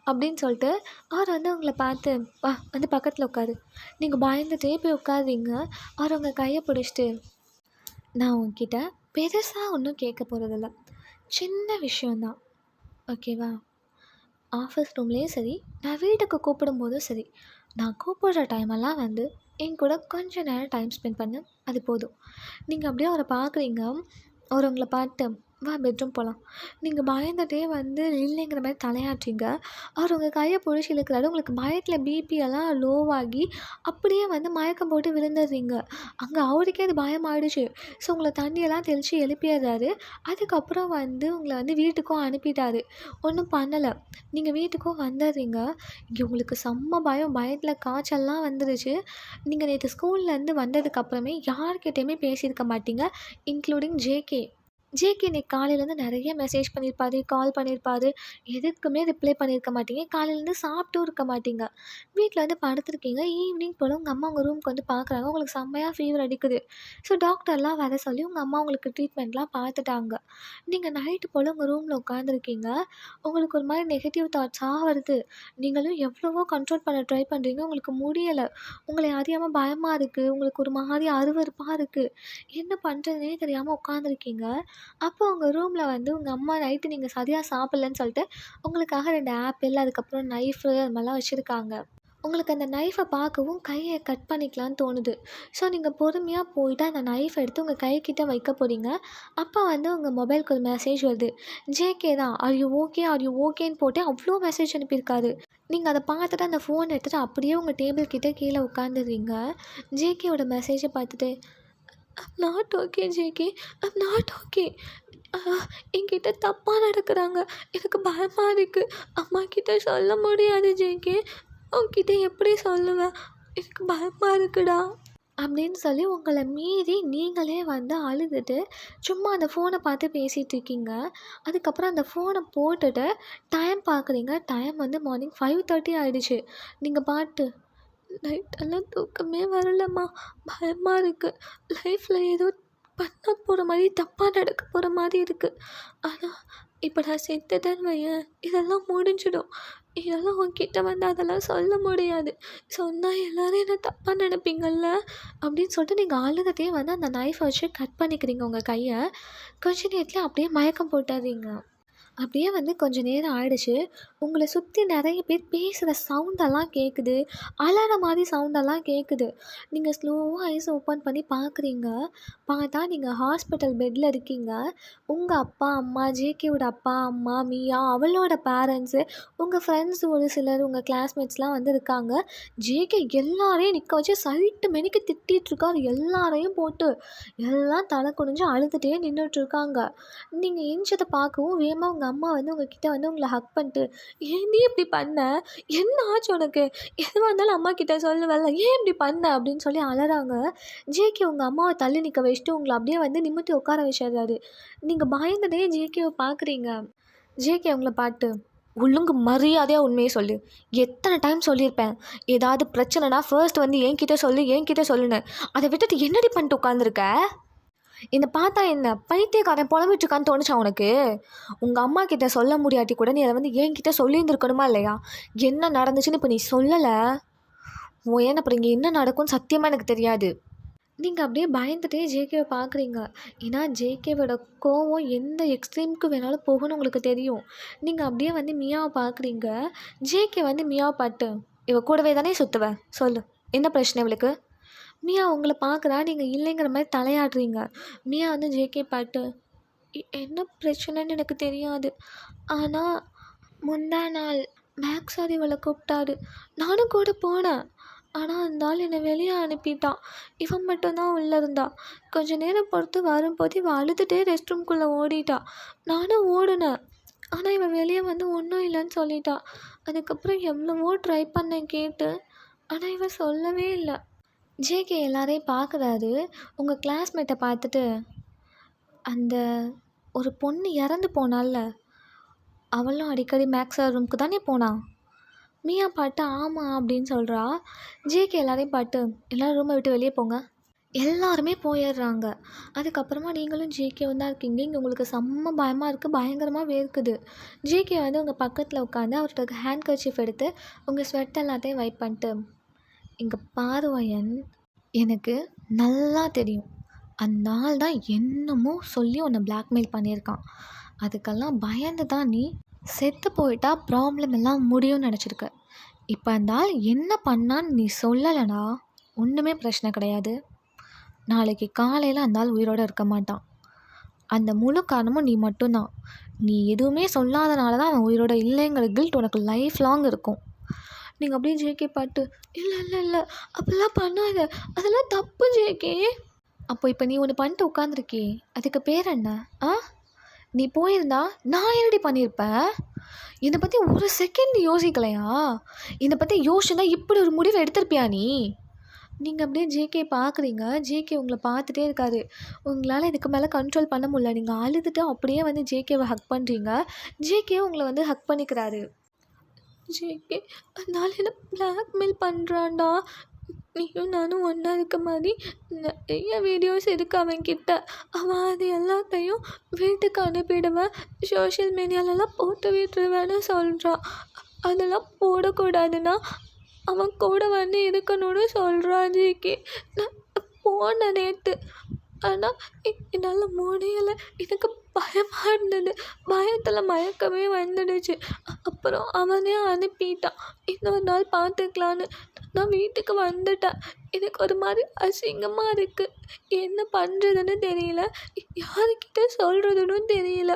அப்படின்னு சொல்லிட்டு அவர் வந்து உங்களை பார்த்து, வா வந்து பக்கத்தில் உட்காரு. நீங்கள் பயந்துட்டே போய் உட்காருறீங்க. அவர் உங்கள் கையை பிடிச்சிட்டு, நான் உங்ககிட்ட பெருசாக ஒன்றும் கேட்க போகிறதில்ல, சின்ன விஷயந்தான், ஓகேவா? ஆஃபீஸ் ரூம்லேயும் சரி, நான் வீட்டுக்கு கூப்பிடும்போதும் சரி, நான் கூப்பிடுற டைமெல்லாம் வந்து என் கூட கொஞ்சம் நேரம் டைம் ஸ்பெண்ட் பண்ணு, அது போதும். நீங்கள் அப்படியே அவரை பார்க்குறீங்க. அவர் உங்களை பார்த்து, வா பெட்ரூம் போகலாம். நீங்கள் பயந்துகிட்டே வந்து இல்லைங்கிற மாதிரி தலையாட்டுறீங்க. அவர் உங்கள் கையை பிடிச்சி இழுக்கிறாரு. உங்களுக்கு பயத்தில் பிபியெல்லாம் லோவாகி அப்படியே வந்து மயக்கம் போட்டு விழுந்துடுறீங்க. அங்கே அவருக்கே அது பயமாயிடுச்சு. ஸோ உங்களை தண்ணியெல்லாம் தெளித்து எழுப்பிடுறாரு. அதுக்கப்புறம் வந்து உங்களை வந்து வீட்டுக்கும் அனுப்பிட்டாரு. ஒன்றும் பண்ணலை. நீங்கள் வீட்டுக்கும் வந்துடுறீங்க. இங்கே உங்களுக்கு செம்ம பயம், பயத்தில் காய்ச்சல்லாம் வந்துடுச்சு. நீங்கள் நேற்று ஸ்கூல்லேருந்து வந்ததுக்கப்புறமே யார்கிட்டையுமே பேசியிருக்க மாட்டீங்க, இன்க்ளூடிங் ஜேகே இன்னைக்கு காலையிலேருந்து நிறைய மெசேஜ் பண்ணியிருப்பாரு, கால் பண்ணியிருப்பாரு, எதுக்குமே ரிப்ளை பண்ணியிருக்க மாட்டீங்க. காலையிலேருந்து சாப்பிட்டும் இருக்க மாட்டீங்க. வீட்டில் வந்து படுத்துருக்கீங்க. ஈவினிங் போல் உங்கள் அம்மா உங்கள் ரூமுக்கு வந்து பார்க்குறாங்க. உங்களுக்கு செம்மையாக ஃபீவர் அடிக்குது. ஸோ டாக்டர்லாம் வர சொல்லி உங்கள் அம்மா உங்களுக்கு ட்ரீட்மெண்ட்லாம் பார்த்துட்டாங்க. நீங்கள் நைட்டு போல் உங்கள் ரூமில் உட்காந்துருக்கீங்க. உங்களுக்கு ஒரு மாதிரி நெகட்டிவ் தாட்ஸாக வருது. நீங்களும் எவ்வளவோ கண்ட்ரோல் பண்ண ட்ரை பண்ணுறீங்க, உங்களுக்கு முடியலை. உங்களை அறியாமல் பயமாக இருக்குது, உங்களுக்கு ஒரு மாதிரி அருவருப்பாக இருக்குது. என்ன பண்ணுறதுனே தெரியாமல் உட்காந்துருக்கீங்க. அப்போ உங்கள் ரூமில் வந்து உங்கள் அம்மா நைட்டு நீங்கள் சரியாக சாப்பிட்லன்னு சொல்லிட்டு உங்களுக்காக 2 ஆப்பிள், அதுக்கப்புறம் நைஃபு அது மாதிரிலாம் வச்சுருக்காங்க. உங்களுக்கு அந்த நைஃபை பார்க்கவும் கையை கட் பண்ணிக்கலான்னு தோணுது. ஸோ நீங்கள் பொறுமையாக போயிட்டு அந்த நைஃப் எடுத்து உங்கள் கைக்கிட்ட வைக்க போகிறீங்க. அப்போ வந்து உங்கள் மொபைலுக்கு ஒரு மெசேஜ் வருது. ஜேகே தான், ஆர் யூ ஓகேன்னு போட்டு அவ்வளோ மெசேஜ் அனுப்பியிருக்காரு. நீங்கள் அதை பார்த்துட்டு அந்த ஃபோன் எடுத்துகிட்டு அப்படியே உங்கள் டேபிள் கிட்டே கீழே உட்காந்துடுறீங்க. ஜேகேவோட மெசேஜை பார்த்துட்டு, I'm not okay JK, I'm not okay, என்கிட்ட தப்பாக நடக்கிறாங்க, எனக்கு பயமாக இருக்குது, அம்மா கிட்ட சொல்ல முடியாது ஜேகே, உன்கிட்ட எப்படி சொல்லுவேன், எனக்கு பயமாக இருக்குடா அப்படின்னு சொல்லி உங்களை மீறி நீங்களே வந்து அழுதுட்டு சும்மா அந்த ஃபோனை பார்த்து பேசிகிட்டு இருக்கீங்க. அதுக்கப்புறம் அந்த ஃபோனை போட்டுட்டு டைம் பார்க்குறீங்க. டைம் வந்து மார்னிங் 5:30 ஆகிடுச்சு. நீங்கள் பாட்டு, நைட்டெல்லாம் தூக்கமே வரலம்மா, பயமாக இருக்குது, லைஃப்பில் ஏதோ பண்ண போகிற மாதிரி, தப்பாக நடக்க போகிற மாதிரி இருக்குது, ஆனால் இப்போ நான் செத்துட்டேன்னு வையேன், இதெல்லாம் முடிஞ்சிடும், இதெல்லாம் உன்கிட்ட வந்து அதெல்லாம் சொல்ல முடியாது, சொன்னால் எல்லோரும் என்ன தப்பாக நினைப்பீங்கள்ல அப்படின்னு சொல்லிட்டு நீங்கள் அழுதுகிட்டே வந்து அந்த நைஃபை வச்சு கட் பண்ணிக்கிறீங்க உங்கள் கையை. கொஞ்ச நேரத்தில் அப்படியே மயக்கம் போட்டுறீங்க. அப்படியே வந்து கொஞ்சம் நேரம் ஆயிடுச்சு. உங்களை சுற்றி நிறைய பேர் பேசுகிற சவுண்டெல்லாம் கேட்குது, அலற மாதிரி சவுண்டெல்லாம் கேட்குது. நீங்கள் ஸ்லோவாக ஐஸ் ஓப்பன் பண்ணி பார்க்குறீங்க. பார்த்தா நீங்கள் ஹாஸ்பிட்டல் பெட்டில் இருக்கீங்க. உங்கள் அப்பா அம்மா, ஜேகேவோட அப்பா அம்மா, மியா அவளோட பேரண்ட்ஸு, உங்கள் ஃப்ரெண்ட்ஸ் ஒரு சிலர், உங்கள் கிளாஸ்மேட்ஸ்லாம் வந்து இருக்காங்க. ஜேகே எல்லாரையும் நிற்க வச்சு சைட்டு மெனிக்கு திட்டிகிட்ருக்காரு. எல்லாரையும் போட்டு எல்லாம் தலை குனிஞ்சு அழுதுகிட்டே நின்றுட்டுருக்காங்க. நீங்கள் எந்திரிச்சதை பார்க்கவும் வேகமாக உங்கள் அம்மா வந்து உங்ககிட்ட வந்து உங்களை ஹக் பண்ணிட்டு, ஏன்டி இப்படி பண்ண, என்ன ஆச்சு உனக்கு, எதுவாக இருந்தாலும் அம்மா கிட்ட சொல்லுவல்ல, ஏன் இப்படி பண்ண அப்படின்னு சொல்லி அலறாங்க. ஜேகே உங்கள் அம்மாவை தள்ளி நிற்க வச்சுட்டு உங்களை அப்படியே வந்து நிமிர்த்தி உட்கார வச்சிடுறாரு. நீங்கள் பயந்துட்டே ஜேகேவை பார்க்குறீங்க. ஜேகே உங்களை பாட்டு, ஒழுங்கு மரியாதையாக உண்மையை சொல்லு, எத்தனை டைம் சொல்லியிருப்பேன், ஏதாவது பிரச்சனைனா ஃபர்ஸ்ட் வந்து என்கிட்ட சொல்லுன்னு, அதை விட்டுட்டு என்னடி பண்ணிட்டு உட்காந்துருக்க, என்னை பார்த்தா என்ன பைத்தியக்காரன் புலம்பிட்டுருக்கான்னு தோணுச்சா உனக்கு? உங்கள் அம்மா கிட்ட சொல்ல முடியாட்டி கூட நீ அதை வந்து என்கிட்ட சொல்லியிருந்துருக்கணுமா இல்லையா? என்ன நடந்துச்சுன்னு இப்போ நீ சொல்லலை, ஏன் அப்புறம் இங்கே என்ன நடக்கும்னு சத்தியமாக எனக்கு தெரியாது. நீங்கள் அப்படியே பயந்துட்டே ஜேகேவை பார்க்குறீங்க. ஏன்னா ஜேகேவோட கோவம் எந்த எக்ஸ்ட்ரீமுக்கு வேணாலும் போகும்னு உங்களுக்கு தெரியும். நீங்கள் அப்படியே வந்து மியாவை பார்க்குறீங்க. ஜேகே வந்து மியாவை பார்த்து, இவ கூடவே தானே சுற்றுவ, சொல்லு என்ன பிரச்சனை இவளுக்கு? மியா உங்களை பார்க்குறா, நீங்கள் இல்லைங்கிற மாதிரி தலையாடுறீங்க. மியா வந்து ஜேகே பார்த்து, என்ன பிரச்சனைன்னு எனக்கு தெரியாது, ஆனால் முந்தா நாள் மேக்ஸ் சார் இவளை கூப்பிட்டாரு, நானும் கூட போனேன். ஆனால் அந்த ஆள் என்னை வெளியே அனுப்பிட்டான். இவன் மட்டும்தான் உள்ளே இருந்தா. கொஞ்ச நேரம் பொறுத்து வரும்போது இவன் அழுதுகிட்டே ரெஸ்ட் ரூம்குள்ளே ஓடிட்டா. நானும் ஓடினேன். ஆனால் இவன் வெளியே வந்து ஒன்றும் இல்லைன்னு சொல்லிட்டா. அதுக்கப்புறம் எவ்வளவோ ட்ரை பண்ணேன் கேட்டு, ஆனால் இவன் சொல்லவே இல்லை. ஜேகே எல்லாரையும் பார்க்குறாரு. உங்கள் கிளாஸ்மேட்டை பார்த்துட்டு, அந்த ஒரு பொண்ணு இறந்து போனால்ல, அவளும் அடிக்கடி மேக்ஸ் சார் ரூமுக்கு தானே போனான். மியா பாட்டு ஆமாம் அப்படின்னு சொல்கிறா. ஜேகே எல்லாரையும் பாட்டு, எல்லோரும் ரூமை விட்டு வெளியே போங்க. எல்லாருமே போயிடுறாங்க. அதுக்கப்புறமா நீங்களும் ஜேகேவும் தான் இருக்கீங்க. இங்கே உங்களுக்கு செம்ம பயமாக இருக்குது, பயங்கரமாக வேர்க்குது. ஜேகே வந்து உங்கள் பக்கத்தில் உட்காந்து அவர்கிட்ட ஹேண்ட் கர்ச்சீஃப் எடுத்து உங்கள் ஸ்வெட் எல்லாத்தையும் வைப் பண்ணிட்டு, இங்கே பாருவயன், எனக்கு நல்லா தெரியும் அந்த ஆள் தான் என்னமோ சொல்லி உன்னை பிளாக்மெயில் பண்ணியிருக்கான். அதுக்கெல்லாம் பயந்து தான் நீ செத்து போயிட்டா ப்ராப்ளம் எல்லாம் முடியும்னு நினச்சிருக்க. இப்போ அந்த ஆள் என்ன பண்ணான்னு நீ சொல்லலைனா ஒன்றுமே பிரச்சனை கிடையாது. நாளைக்கு காலையில் அந்த ஆள் உயிரோடு இருக்க மாட்டான். அந்த முழு காரணமும் நீ மட்டும்தான். நீ எதுவுமே சொல்லாதனால தான் அவன் உயிரோட இல்லைங்கிற கில்ட் உனக்கு லைஃப் லாங் இருக்கும். நீங்கள் அப்படியே ஜேகே பாட்டு, இல்லை இல்லை இல்லை அப்படிலாம் பண்ணாத, அதெல்லாம் தப்பு ஜேகே. அப்போ இப்போ நீ ஒன்று பண்ணிட்டு உட்காந்துருக்கே, அதுக்கு பேர் என்ன? நீ போயிருந்தா நான் என்னடி பண்ணியிருப்பேன்? என்னை பற்றி ஒரு செகண்ட் யோசிக்கலையா? என்னை பற்றி யோசிச்சுன்னா இப்படி ஒரு முடிவை எடுத்திருப்பியா நீ? நீங்கள் அப்படியே ஜேகே பார்க்குறீங்க. ஜேகே உங்களை பார்த்துட்டே இருக்காரு. உங்களால் இதுக்கு மேலே கண்ட்ரோல் பண்ண முடியல. நீங்கள் அழுதுட்டு அப்படியே வந்து ஜேகேவை ஹக் பண்ணுறீங்க. ஜேகே உங்களை வந்து ஹக் பண்ணிக்கிறாரு. ஜேகே, அதனால என்ன பிளாக்மெயில் பண்ணுறான்டா. நீயும் நானும் ஒன்றா இருக்க மாதிரி நிறைய வீடியோஸ் இருக்குது அவன்கிட்ட. அவன் அது எல்லாத்தையும் வீட்டுக்கு அனுப்பிடுவேன், சோஷியல் மீடியாலெலாம் போட்டு விட்டுருவேன்னு சொல்கிறான். அதெல்லாம் போடக்கூடாதுன்னா அவன் கூட வந்து இருக்கணும்னு சொல்கிறான் ஜேகே. நான் போனேன் நேற்று, ஆனால் என்னால் முடியலை. எனக்கு பயமாக இருந்தது. பயத்தில் மயக்கமே வந்துடுச்சு. அப்புறம் அவனே அனுப்பிட்டான். இன்னொரு நாள் பார்த்துக்கலான்னு நான் வீட்டுக்கு வந்துட்டேன். எனக்கு ஒரு மாதிரி அசிங்கமாக இருக்குது. என்ன பண்ணுறதுன்னு தெரியல, யாருக்கிட்ட சொல்கிறதுன்னு தெரியல.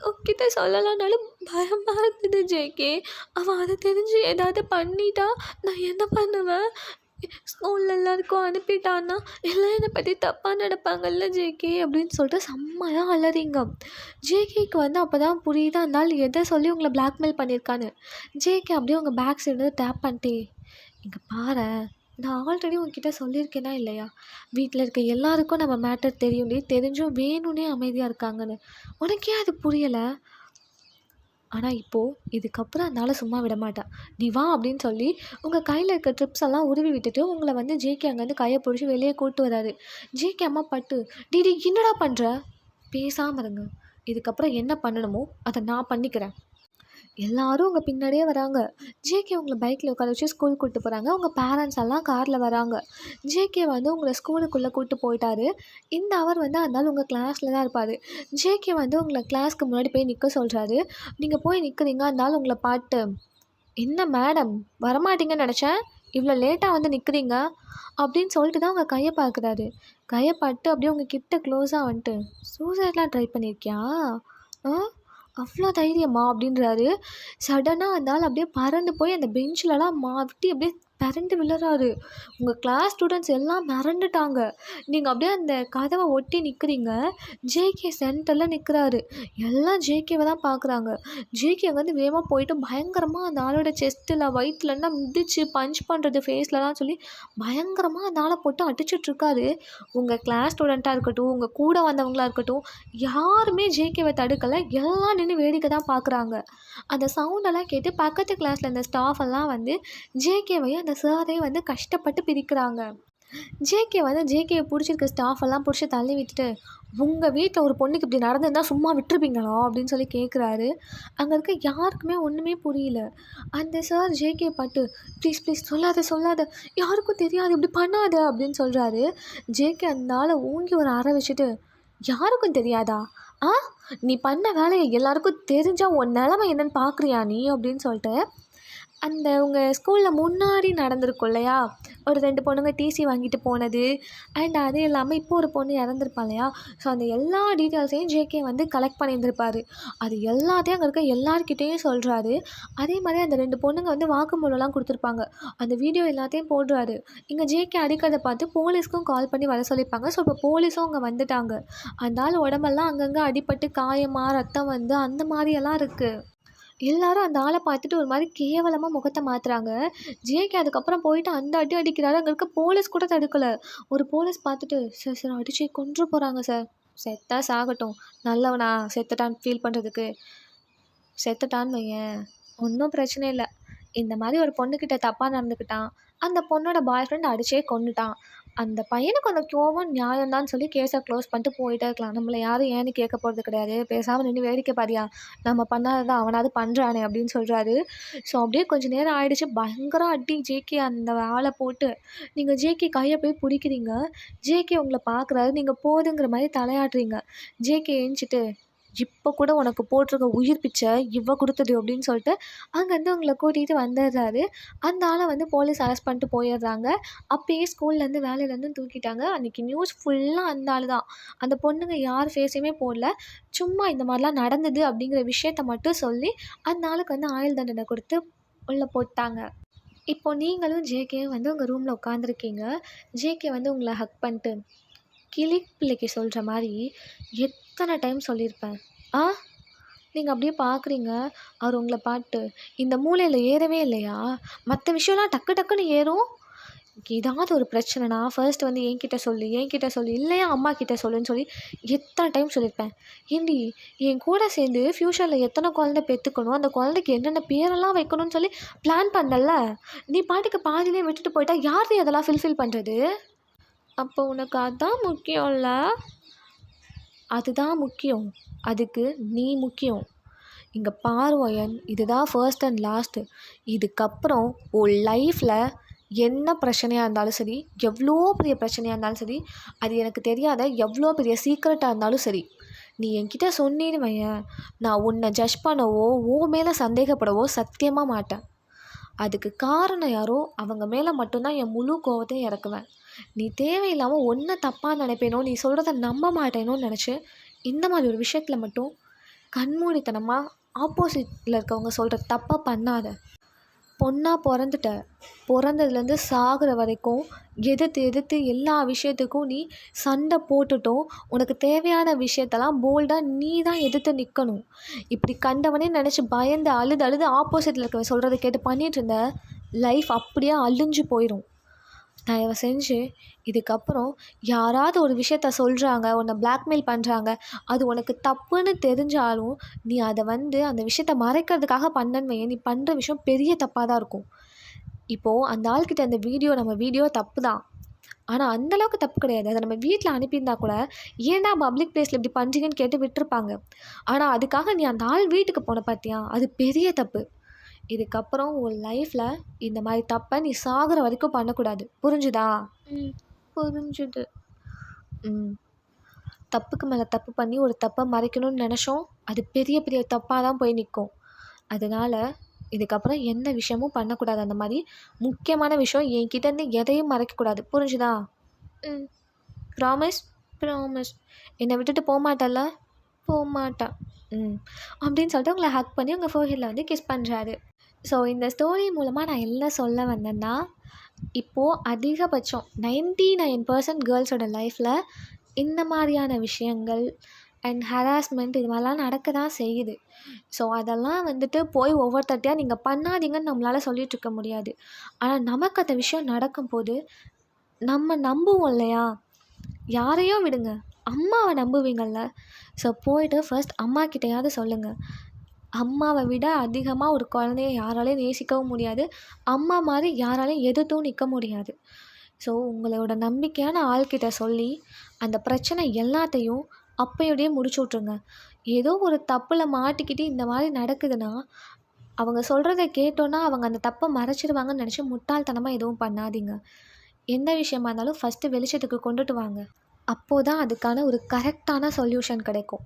உன்கிட்ட சொல்லலான்னாலும் பயமாக இருந்தது ஜேகே. அவன் அதை தெரிஞ்சு ஏதாவது பண்ணிட்டா நான் என்ன பண்ணுவேன்? ஸ்கூலில் எல்லாருக்கும் அனுப்பிட்டான்னா எல்லாம் என்னை பற்றி தப்பாக நடப்பாங்கல்ல ஜேகே அப்படின்னு சொல்லிட்டு செம்மையாக அலறிங்க. ஜேகேக்கு வந்து அப்போ தான் புரியுதா இருந்தாலும் எதை சொல்லி உங்களை பிளாக்மெயில் பண்ணியிருக்கான்னு. ஜேகே அப்படியே உங்கள் பேக் சைடு டேப் பண்ணிட்டே, இங்கே பாரு, நான் ஆல்ரெடி உங்ககிட்ட சொல்லியிருக்கேனா இல்லையா, வீட்டில் இருக்க எல்லாருக்கும் நம்ம மேட்டர் தெரியும்டி, தெரிஞ்சும் வேணும்னே அமைதியாக இருக்காங்கன்னு. உனக்கே அது புரியலை. ஆனால் இப்போது இதுக்கப்புறம் அதனால் சும்மா விட மாட்டேன், நீ வா அப்படின்னு சொல்லி உங்கள் கையில் இருக்க ட்ரிப்ஸ் எல்லாம் உருவி விட்டுட்டு உங்களை வந்து ஜேகே அங்கேருந்து கையை பிடிச்சி வெளியே கூப்பிட்டு வராரு. ஜேகே அம்மா பட்டு, டிடி என்னடா பண்ணுற, பேசாமல் இருங்க, இதுக்கப்புறம் என்ன பண்ணணுமோ அதை நான் பண்ணிக்கிறேன். எல்லோரும் உங்கள் பின்னாடியே வராங்க. ஜேகே உங்களை பைக்கில் உட்கார வச்சு ஸ்கூல் கூப்பிட்டு போகிறாங்க. உங்கள் பேரண்ட்ஸ் எல்லாம் காரில் வராங்க. ஜேகே வந்து உங்களை ஸ்கூலுக்குள்ளே கூப்பிட்டு போயிட்டாரு. இந்த அவர் வந்து அதனால் உங்கள் கிளாஸில் தான் இருப்பார். ஜேகே வந்து உங்களை கிளாஸ்க்கு முன்னாடி போய் நிற்க சொல்கிறாரு. நீங்கள் போய் நிற்கிறீங்க. அதனால் உங்களை பாட்டு, என்ன மேடம் வரமாட்டீங்கன்னு நினச்சேன், இவ்வளோ லேட்டாக வந்து நிற்கிறீங்க அப்படின்னு சொல்லிட்டு தான் உங்கள் கையை பார்க்குறாரு. கையை பார்த்து அப்படியே உங்கள் கிட்ட க்ளோஸாக வந்துட்டு, சூசைட்லாம் ட்ரை பண்ணியிருக்கியா, அவ்வளோ தைரியமா அப்படின்றாரு. சடனாக இருந்தாலும் அப்படியே பறந்து போய் அந்த பெஞ்சிலலாம் மாட்டி அப்படியே பறந்து விழுறாரு. உங்கள் கிளாஸ் ஸ்டூடெண்ட்ஸ் எல்லாம் மிரண்டுட்டாங்க. நீங்கள் அப்படியே அந்த கதவை ஒட்டி நிற்கிறீங்க. ஜேகே சென்டரில் நிற்கிறாரு. எல்லாம் ஜேகேவை தான் பார்க்குறாங்க. ஜேகே வந்து வேகமாக போயிட்டு பயங்கரமாக அந்த ஆளோட செஸ்ட்டில் வயிற்றுலலாம் மிதிச்சு பஞ்ச் பண்ணுறது ஃபேஸ்லலாம் சொல்லி பயங்கரமாக அந்த ஆளை போட்டு அடிச்சிட்ருக்காரு. உங்கள் கிளாஸ் ஸ்டூடெண்ட்டாக இருக்கட்டும், உங்கள் கூட வந்தவங்களாக இருக்கட்டும், யாருமே ஜேகேவை தடுக்கலை. எல்லாம் நின்று வேடிக்கை தான் பார்க்குறாங்க. அந்த சவுண்டெல்லாம் கேட்டு பக்கத்து கிளாஸில் இந்த ஸ்டாஃப் எல்லாம் வந்து ஜேகேவையும் அந்த சாரையும் வந்து கஷ்டப்பட்டு பிரிக்கிறாங்க. ஜேகே வந்து ஜேகேவை பிடிச்சிருக்க ஸ்டாஃப் எல்லாம் பிடிச்சி தள்ளி விட்டுட்டு, உங்கள் வீட்டில் ஒரு பொண்ணுக்கு இப்படி நடந்திருந்தா சும்மா விட்டுருப்பீங்களா அப்படின்னு சொல்லி கேட்குறாரு. அங்கே இருக்க யாருக்குமே ஒன்றுமே புரியல. அந்த சார் ஜேகே பாட்டு, ப்ளீஸ் ப்ளீஸ் சொல்லாத சொல்லாத, யாருக்கும் தெரியாது, இப்படி பண்ணாத அப்படின்னு சொல்கிறாரு. ஜேகே அந்த ஆளை ஓங்கி ஒரு அறை வச்சுட்டு, யாருக்கும் தெரியாதா? ஆ, நீ பண்ண வேலையை எல்லாருக்கும் தெரிஞ்சால் உன் நிலமை என்னன்னு பார்க்குறியா நீ அப்படின்னு சொல்லிட்டு, அந்த உங்கள் ஸ்கூலில் முன்னாடி நடந்திருக்கும் இல்லையா, ஒரு 2 பொண்ணுங்க டிசி வாங்கிட்டு போனது, அண்ட் அது இல்லாமல் இப்போ ஒரு பொண்ணு இறந்துருப்பா இல்லையா, ஸோ அந்த எல்லா டீட்டெயில்ஸையும் ஜேகே வந்து கலெக்ட் பண்ணியிருந்திருப்பார். அது எல்லாத்தையும் அங்கே இருக்க எல்லார்கிட்டேயும் சொல்கிறாரு. அதே மாதிரி அந்த 2 பொண்ணுங்க வந்து வாக்குமூலம்லாம் கொடுத்துருப்பாங்க. அந்த வீடியோ எல்லாத்தையும் போடுறாரு. இங்கே ஜேகே அடிக்கிறத பார்த்து போலீஸ்க்கும் கால் பண்ணி வர சொல்லியிருப்பாங்க. ஸோ இப்போ போலீஸும் அங்கே வந்துட்டாங்க. அந்த ஆள் உடம்பெல்லாம் அங்கங்கே அடிபட்டு காயமாக ரத்தம் வந்து அந்த மாதிரியெல்லாம் இருக்குது. எல்லாரும் அந்த ஆளை பார்த்துட்டு ஒரு மாதிரி கேவலமாக முகத்தை மாற்றுறாங்க. ஜேகே அதுக்கப்புறம் போயிட்டு அந்த அடி அடிக்கிறாரு. அங்கே இருக்க போலீஸ் கூட தடுக்கலை. ஒரு போலீஸ் பார்த்துட்டு, சார் சார் அடிச்சு கொன்று போகிறாங்க சார். செத்தா சாகட்டும், நல்லவனா செத்துட்டான்னு ஃபீல் பண்ணுறதுக்கு. செத்துட்டான்னு வையேன், ஒன்றும் பிரச்சனை இல்லை. இந்த மாதிரி ஒரு பொண்ணுக்கிட்ட தப்பாக நடந்துக்கிட்டான், அந்த பொண்ணோட பாய் ஃப்ரெண்ட் அடிச்சே கொன்னுட்டான். அந்த பையனுக்கு அந்த கோவம் நியாயம்தான் சொல்லி கேஸை க்ளோஸ் பண்ணிட்டு போயிட்டே இருக்கலாம். நம்மளை யாரும் ஏன்னு கேட்க போகிறது கிடையாது. பேசாமல் நின்று வேடிக்கை பாரியா, நம்ம பண்ணாததான் அவனாவது பண்ணுறானே அப்படின்னு சொல்கிறாரு. ஸோ அப்படியே கொஞ்சம் நேரம் ஆயிடுச்சு. பயங்கர அடி ஜேகே அந்த ஆளை போட்டு. நீங்கள் ஜேகே கையை போய் பிடிக்கிறீங்க. ஜேகே உங்களை பார்க்குறாரு. நீங்கள் போதுங்கிற மாதிரி தலையாட்டுறீங்க. ஜேகே ஏஞ்சிட்டு, இப்போ கூட உனக்கு போட்டிருக்க உயிர் பிச்சை இவ கொடுத்தது அப்படின்னு சொல்லிட்டு அங்கேருந்து உங்களை கூட்டிகிட்டு வந்துடுறாரு. அந்த ஆளை வந்து போலீஸ் அரெஸ்ட் பண்ணிட்டு போயிடுறாங்க. அப்பயே ஸ்கூல்லேருந்து வேலையிலேருந்து தூக்கிட்டாங்க. அன்றைக்கி நியூஸ் ஃபுல்லாக அந்த ஆள் தான். அந்த பொண்ணுங்க யார் ஃபேஸையுமே போடல. சும்மா இந்த மாதிரிலாம் நடந்தது அப்படிங்கிற விஷயத்த மட்டும் சொல்லி அந்த ஆளுக்கு வந்து ஆயுள் தண்டனை கொடுத்து உள்ளே போட்டாங்க. இப்போ நீங்களும் ஜேகேயும் வந்து உங்கள் ரூமில் உட்காந்துருக்கீங்க. ஜேகே வந்து உங்களை ஹக் பண்ணிட்டு, கிளி பிள்ளைக்கு சொல்கிற மாதிரி எத்தனை டைம் சொல்லியிருப்பேன். ஆ, நீங்கள் அப்படியே பார்க்குறீங்க. அவர் உங்களை பாட்டு, இந்த மூலையில் ஏறவே இல்லையா, மற்ற விஷயம்லாம் டக்கு டக்குன்னு ஏறும். ஏதாவது ஒரு பிரச்சனைனா ஃபர்ஸ்ட் வந்து என்கிட்ட சொல்லு, இல்லையா அம்மா கிட்ட சொல்லுன்னு சொல்லி எத்தனை டைம் சொல்லியிருப்பேன். ஏண்டி, என் கூட சேர்ந்து ஃப்யூச்சரில் எத்தனை குழந்தை பெற்றுக்கணும், அந்த குழந்தைக்கு என்னென்ன பேரெல்லாம் வைக்கணும்னு சொல்லி பிளான் பண்ணல. நீ பாட்டுக்கு பாதியிலே விட்டுட்டு போயிட்டா யார் அதெல்லாம் ஃபில்ஃபில் பண்ணுறது? அப்போ உனக்கு அதான் முக்கியம்ல? அதுதான் முக்கியம். அதுக்கு நீ முக்கியம். இங்கே பார்வயன், இதுதான் ஃபர்ஸ்ட் அண்ட் லாஸ்ட்டு. இதுக்கப்புறம் உன் லைஃப்பில் என்ன பிரச்சனையாக இருந்தாலும் சரி, எவ்வளோ பெரிய பிரச்சனையாக இருந்தாலும் சரி, அது எனக்கு தெரியாத எவ்வளோ பெரிய சீக்ரெட்டாக இருந்தாலும் சரி, நீ என்கிட்ட சொன்னேன்னு வையேன், நான் உன்னை ஜட்ஜ் பண்ணவோ உன் மேலே சந்தேகப்படவோ சத்தியமாக மாட்டேன். அதுக்கு காரணம் யாரோ அவங்க மேலே மட்டும்தான் என் முழு கோவத்தையும் இறக்குவேன். நீ தேவையில்லாமல் ஒன்றை தப்பாக நினைப்பேனோ, நீ சொல்கிறத நம்ப மாட்டேனோன்னு நினச்சி இந்த மாதிரி ஒரு விஷயத்தில் மட்டும் கண்மூடித்தனமாக ஆப்போசிட்டில் இருக்கவங்க சொல்கிற தப்பாக பண்ணாத. பொண்ணாக பிறந்துட்ட, பிறந்ததுலேருந்து சாகிற வரைக்கும் எதிர்த்து எல்லா விஷயத்துக்கும் நீ சண்டை போட்டுட்டும் உனக்கு தேவையான விஷயத்தெல்லாம் போல்டாக நீ தான் எதிர்த்து நிற்கணும். இப்படி கண்டவனே நினச்சி பயந்து அழுது ஆப்போசிட்டில் இருக்கவன் சொல்கிறத கேட்டு பண்ணிகிட்டு இருந்த லைஃப் அப்படியே அழிஞ்சு போயிடும். தயவு செஞ்சு இதுக்கப்புறம் யாராவது ஒரு விஷயத்த சொல்கிறாங்க, உன்னை பிளாக்மெயில் பண்ணுறாங்க, அது உனக்கு தப்புன்னு தெரிஞ்சாலும் நீ அதை வந்து அந்த விஷயத்த மறைக்கிறதுக்காக பண்ணன்னு வையேன், நீ பண்ணுற விஷயம் பெரிய தப்பாக தான் இருக்கும். இப்போது அந்த ஆள்கிட்ட அந்த நம்ம வீடியோ தப்பு தான், ஆனால் அந்தளவுக்கு தப்பு கிடையாது. அதை நம்ம வீட்டில் அனுப்பியிருந்தா கூட ஏன்னா பப்ளிக் பிளேஸில் இப்படி பண்ணுறீங்கன்னு கேட்டு விட்டுருப்பாங்க. ஆனால் அதுக்காக நீ அந்த ஆள் வீட்டுக்கு போன பார்த்தியா, அது பெரிய தப்பு. இதுக்கப்புறம் உன் லைஃப்பில் இந்த மாதிரி தப்பை நீ சாகிற வரைக்கும் பண்ணக்கூடாது. புரிஞ்சுதா? புரிஞ்சுது. தப்புக்கு மேலே தப்பு பண்ணி ஒரு தப்பை மறைக்கணும்னு நினச்சோம், அது பெரிய பெரிய தப்பாக தான் போய் நிற்கும். அதனால் இதுக்கப்புறம் எந்த விஷயமும் பண்ணக்கூடாது. அந்த மாதிரி முக்கியமான விஷயம் என்கிட்டேருந்து எதையும் மறைக்கக்கூடாது. புரிஞ்சுதா? ப்ராமிஸ்? ப்ராமிஸ். என்னை விட்டுட்டு போக மாட்டல்ல? போக மாட்டேன். அப்படின்னு சொல்லிட்டு உங்களை ஹக் பண்ணி உங்கள் ஃபோர்ஹெட்டில் வந்து கிஸ் பண்ணுறாரு. ஸோ இந்த ஸ்டோரி மூலமாக நான் என்ன சொல்ல வந்தேன்னா, இப்போது அதிகபட்சம் 99% கேர்ள்ஸோட லைஃப்பில் இந்த மாதிரியான விஷயங்கள் அண்ட் ஹராஸ்மெண்ட் இது மாதிரிலாம் நடக்க தான் செய்யுது. ஸோ அதெல்லாம் வந்துட்டு போய் ஒவ்வொருத்தட்டையாக நீங்கள் பண்ணாதீங்கன்னு நம்மளால் சொல்லிகிட்ருக்க முடியாது. ஆனால் நமக்கு அந்த விஷயம் நடக்கும்போது நம்ம நம்புவோம் இல்லையா? யாரையோ விடுங்க, அம்மாவை நம்புவீங்கள்ல. ஸோ போய்ட்டு ஃபர்ஸ்ட் அம்மா கிட்டையாவது சொல்லுங்கள். அம்மாவை விட அதிகமாக ஒரு குழந்தைய யாராலையும் நேசிக்கவும் முடியாது. அம்மா மாதிரி யாராலையும் எதிர்த்தும் நிற்க முடியாது. ஸோ உங்களோட நம்பிக்கையான ஆள்கிட்ட சொல்லி அந்த பிரச்சனை எல்லாத்தையும் அப்பயோடையே முடிச்சு விட்ருங்க. ஏதோ ஒரு தப்பில் மாட்டிக்கிட்டு இந்த மாதிரி நடக்குதுன்னா, அவங்க சொல்கிறத கேட்டோன்னா அவங்க அந்த தப்பை மறைச்சிடுவாங்கன்னு நினச்சி முட்டாள்தனமாக எதுவும் பண்ணாதீங்க. எந்த விஷயமா இருந்தாலும் ஃபஸ்ட்டு வெளிச்சத்துக்கு கொண்டுட்டு வாங்க. அப்போது தான் அதுக்கான ஒரு கரெக்டான சொல்யூஷன் கிடைக்கும்.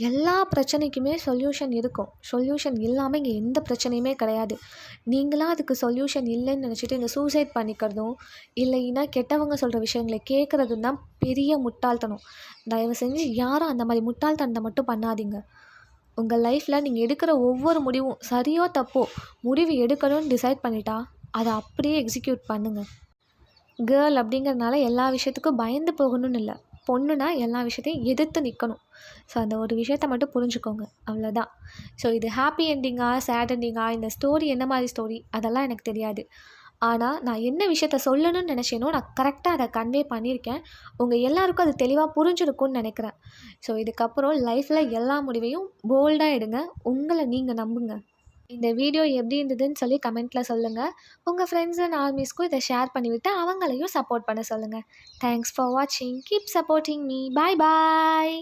எல்லா பிரச்சனைக்குமே சொல்யூஷன் இருக்கும். சொல்யூஷன் இல்லாமல் இங்கே எந்த பிரச்சனையுமே கிடையாது. நீங்களாக அதுக்கு சொல்யூஷன் இல்லைன்னு நினச்சிட்டு இந்த சூசைட் பண்ணிக்கிறதும் இல்லைன்னா கெட்டவங்க சொல்கிற விஷயங்களை கேட்குறதும் தான் பெரிய முட்டாள்தனம். தயவு செஞ்சு யாரும் அந்த மாதிரி முட்டாள்தனத்தை மட்டும் பண்ணாதீங்க. உங்கள் லைஃப்பில் நீங்கள் எடுக்கிற ஒவ்வொரு முடிவும் சரியோ தப்போ முடிவு எடுக்கணும்னு டிசைட் பண்ணிட்டா அதை அப்படியே எக்ஸிக்யூட் பண்ணுங்கள். கேர்ள் அப்படிங்கிறதுனால எல்லா விஷயத்துக்கும் பயந்து போகணும்னு இல்லை. பொண்ணுனா எல்லா விஷயத்தையும் எதிர்த்து நிற்கணும். ஸோ அந்த ஒரு விஷயத்த மட்டும் புரிஞ்சுக்கோங்க, அவ்வளோதான். ஸோ இது ஹாப்பி என்டிங்கா சேட் என்டிங்கா, இந்த ஸ்டோரி என்ன மாதிரி ஸ்டோரி அதெல்லாம் எனக்கு தெரியாது. ஆனால் நான் என்ன விஷயத்த சொல்லணும்னு நினச்சேனோ நான் கரெக்டாக அதை கன்வே பண்ணியிருக்கேன். உங்கள் எல்லாருக்கும் அது தெளிவாக புரிஞ்சிருக்கும்னு நினைக்கிறேன். ஸோ இதுக்கப்புறம் லைஃப்பில் எல்லா முடிவையும் போல்டாக எடுங்க. உங்களை நீங்கள் நம்புங்க. இந்த வீடியோ எப்படி இருந்ததுன்னு சொல்லி கமெண்ட்டில் சொல்லுங்கள். உங்கள் ஃப்ரெண்ட்ஸ் அண்ட் ஆர்மிஸ்க்கும் இதை ஷேர் பண்ணிவிட்டு அவங்களையும் சப்போர்ட் பண்ண சொல்லுங்கள். தேங்க்ஸ் ஃபார் வாட்சிங். Keep supporting me. பாய் பாய்.